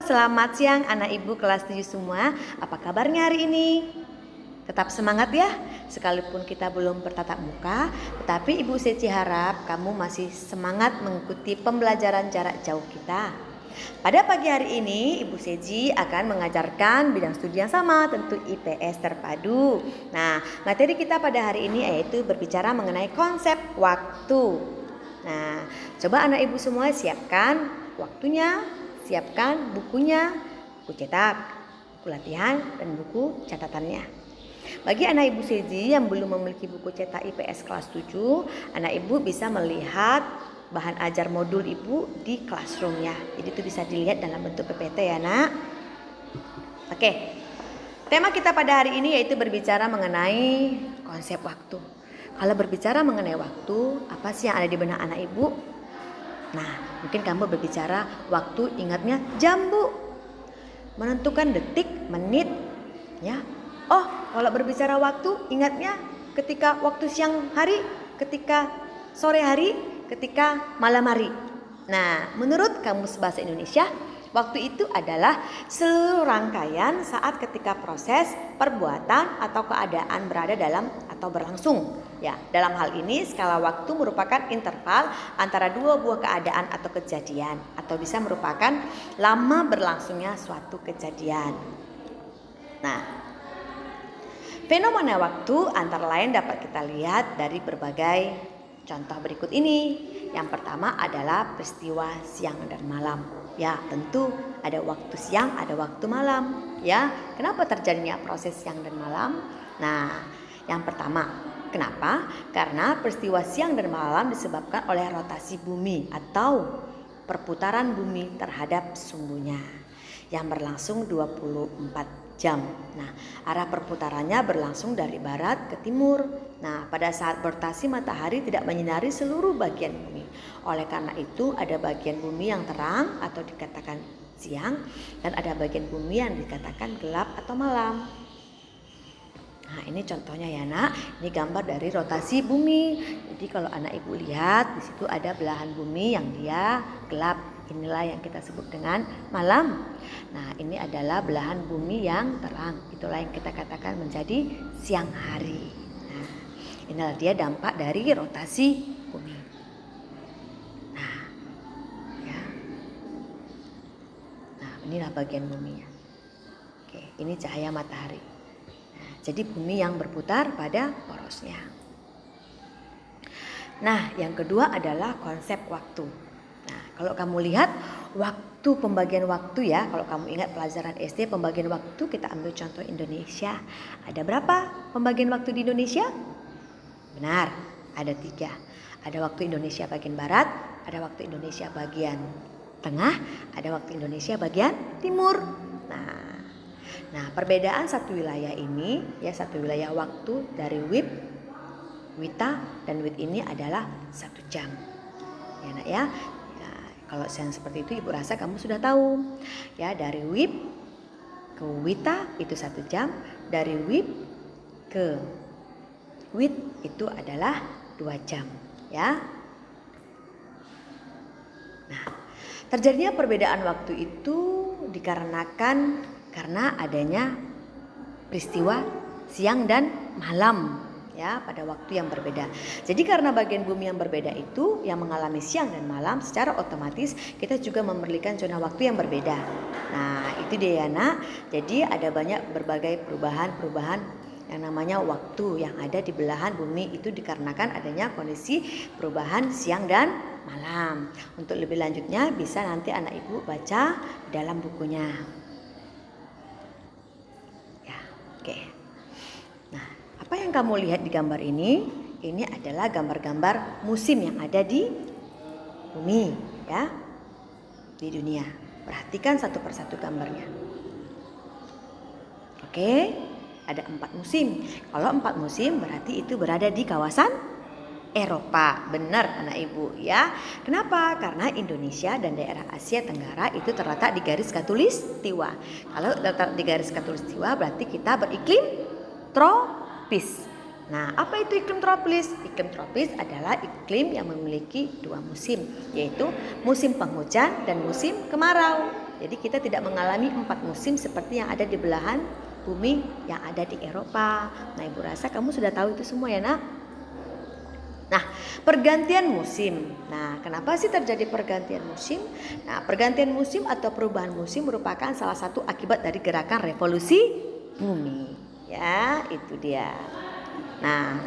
Selamat siang anak ibu kelas 7 semua. Apa kabarnya hari ini? Tetap semangat ya. Sekalipun kita belum bertatap muka, tetapi Ibu Seci harap kamu masih semangat mengikuti pembelajaran jarak jauh kita. Pada pagi hari ini Ibu Seci akan mengajarkan bidang studi yang sama, tentu IPS terpadu. Nah, materi kita pada hari ini yaitu berbicara mengenai konsep waktu. Nah, coba anak ibu semua siapkan waktunya, siapkan bukunya, buku cetak, buku latihan, dan buku catatannya. Bagi anak ibu Seci yang belum memiliki buku cetak IPS kelas 7, anak ibu bisa melihat bahan ajar modul ibu di classroom-nya. Jadi itu bisa dilihat dalam bentuk PPT ya nak. Oke, tema kita pada hari ini yaitu berbicara mengenai konsep waktu. Kalau berbicara mengenai waktu, apa sih yang ada di benak anak ibu? Nah, mungkin kamu berbicara waktu, ingatnya jam bu, menentukan detik, menit, ya. Oh, kalau berbicara waktu, ingatnya ketika waktu siang hari, ketika sore hari, ketika malam hari. Nah, menurut Kamus Bahasa Indonesia, waktu itu adalah seluruh rangkaian saat ketika proses, perbuatan, atau keadaan berada dalam atau berlangsung. Ya, dalam hal ini skala waktu merupakan interval antara dua buah keadaan atau kejadian, atau bisa merupakan lama berlangsungnya suatu kejadian. Nah, fenomena waktu antara lain dapat kita lihat dari berbagai contoh berikut ini. Yang pertama adalah peristiwa siang dan malam. Ya, tentu ada waktu siang, ada waktu malam. Ya, kenapa terjadinya proses siang dan malam? Nah, yang pertama, kenapa? Karena peristiwa siang dan malam disebabkan oleh rotasi bumi atau perputaran bumi terhadap sumbunya yang berlangsung 24 jam. Nah, arah perputarannya berlangsung dari barat ke timur. Nah, pada saat berotasi matahari tidak menyinari seluruh bagian bumi. Oleh karena itu ada bagian bumi yang terang atau dikatakan siang, dan ada bagian bumi yang dikatakan gelap atau malam. Nah, ini contohnya ya nak, ini gambar dari rotasi bumi. Jadi kalau anak ibu lihat, di situ ada belahan bumi yang dia gelap. Inilah yang kita sebut dengan malam. Nah, ini adalah belahan bumi yang terang. Itulah yang kita katakan menjadi siang hari. Nah, inilah dia dampak dari rotasi bumi. Nah, ya. Nah, inilah bagian buminya. Oke, ini cahaya matahari. Nah, jadi bumi yang berputar pada porosnya. Nah, yang kedua adalah konsep waktu. Nah, kalau kamu lihat waktu, pembagian waktu ya, kalau kamu ingat pelajaran SD pembagian waktu, kita ambil contoh Indonesia. Ada berapa pembagian waktu di Indonesia? Benar, ada 3. Ada waktu Indonesia bagian barat, ada waktu Indonesia bagian tengah, ada waktu Indonesia bagian timur. Nah, perbedaan satu wilayah ini, ya satu wilayah waktu dari WIB, WITA, dan WIT ini adalah 1 jam. Ya nak ya. Kalau yang seperti itu ibu rasa kamu sudah tahu. Ya, dari WIB ke WITA itu 1 jam, dari WIB ke WIT itu adalah 2 jam, ya. Nah, terjadinya perbedaan waktu itu dikarenakan karena adanya peristiwa siang dan malam. Ya, pada waktu yang berbeda. Jadi karena bagian bumi yang berbeda itu yang mengalami siang dan malam, secara otomatis kita juga memerlukan zona waktu yang berbeda. Nah, itu dia ya nak. Jadi ada banyak berbagai perubahan yang namanya waktu yang ada di belahan bumi itu dikarenakan adanya kondisi perubahan siang dan malam. Untuk lebih lanjutnya bisa nanti anak ibu baca dalam bukunya. Ya, oke. Apa yang kamu lihat di gambar ini? Ini adalah gambar-gambar musim yang ada di bumi, ya, di dunia. Perhatikan satu persatu gambarnya. Oke, ada 4 musim. Kalau 4 musim berarti itu berada di kawasan Eropa. Benar anak ibu ya. Kenapa? Karena Indonesia dan daerah Asia Tenggara itu terletak di garis khatulistiwa. Kalau terletak di garis khatulistiwa berarti kita beriklim tropis. Nah, apa itu iklim tropis? Iklim tropis adalah iklim yang memiliki 2 musim, yaitu musim penghujan dan musim kemarau. Jadi kita tidak mengalami 4 musim seperti yang ada di belahan bumi yang ada di Eropa. Nah, Ibu rasa kamu sudah tahu itu semua ya, Nak? Nah, pergantian musim. Nah, kenapa sih terjadi pergantian musim? Nah, pergantian musim atau perubahan musim merupakan salah satu akibat dari gerakan revolusi bumi. Ya, itu dia. Nah,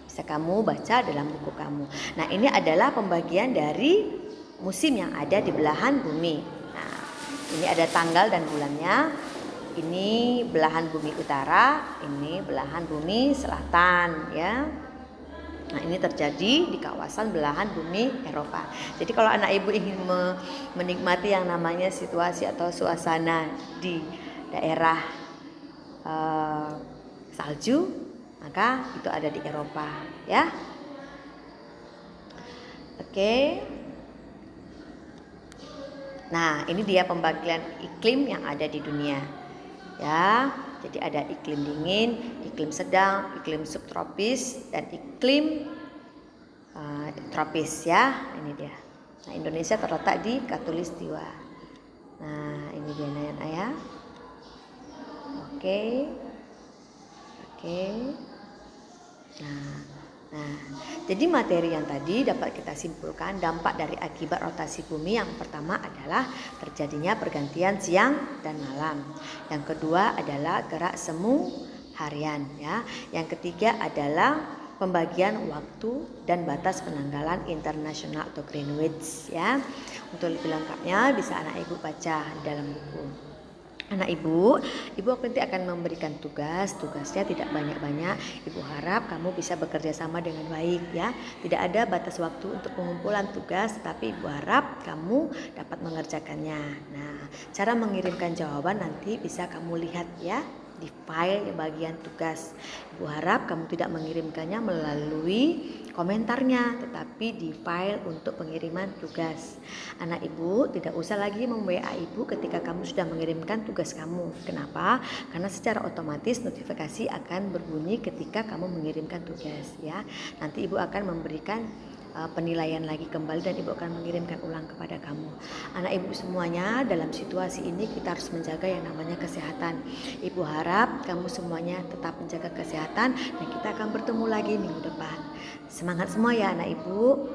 bisa kamu baca dalam buku kamu. Nah, ini adalah pembagian dari musim yang ada di belahan bumi. Nah, ini ada tanggal dan bulannya. Ini belahan bumi utara, ini belahan bumi selatan, ya. Nah, ini terjadi di kawasan belahan bumi Eropa. Jadi kalau anak ibu ingin menikmati yang namanya situasi atau suasana di daerah salju, maka itu ada di Eropa, ya. Oke. Nah, ini dia pembagian iklim yang ada di dunia. Ya, jadi ada iklim dingin, iklim sedang, iklim subtropis, dan iklim tropis, ya. Ini dia. Nah, Indonesia terletak di Khatulistiwa. Nah, ini dia Nayana, ya. Oke. Nah, jadi materi yang tadi dapat kita simpulkan dampak dari akibat rotasi bumi. Yang pertama adalah terjadinya pergantian siang dan malam. Yang kedua adalah gerak semu harian, ya. Yang ketiga adalah pembagian waktu dan batas penanggalan internasional atau Greenwich, ya. Untuk lebih lengkapnya bisa anak ibu baca dalam buku. Anak ibu nanti akan memberikan tugasnya tidak banyak-banyak. Ibu harap kamu bisa bekerja sama dengan baik, ya. Tidak ada batas waktu untuk pengumpulan tugas, tapi ibu harap kamu dapat mengerjakannya. Nah, cara mengirimkan jawaban nanti bisa kamu lihat, ya, di file bagian tugas. Ibu harap kamu tidak mengirimkannya melalui komentarnya, tetapi di file untuk pengiriman tugas. Anak ibu tidak usah lagi mem-WA ibu ketika kamu sudah mengirimkan tugas kamu. Kenapa? Karena secara otomatis notifikasi akan berbunyi ketika kamu mengirimkan tugas, ya. Nanti ibu akan memberikan penilaian lagi kembali dan ibu akan mengirimkan ulang kepada kamu. Anak ibu semuanya, dalam situasi ini kita harus menjaga yang namanya kesehatan. Ibu harap kamu semuanya tetap menjaga kesehatan dan kita akan bertemu lagi minggu depan. Semangat semua ya anak ibu.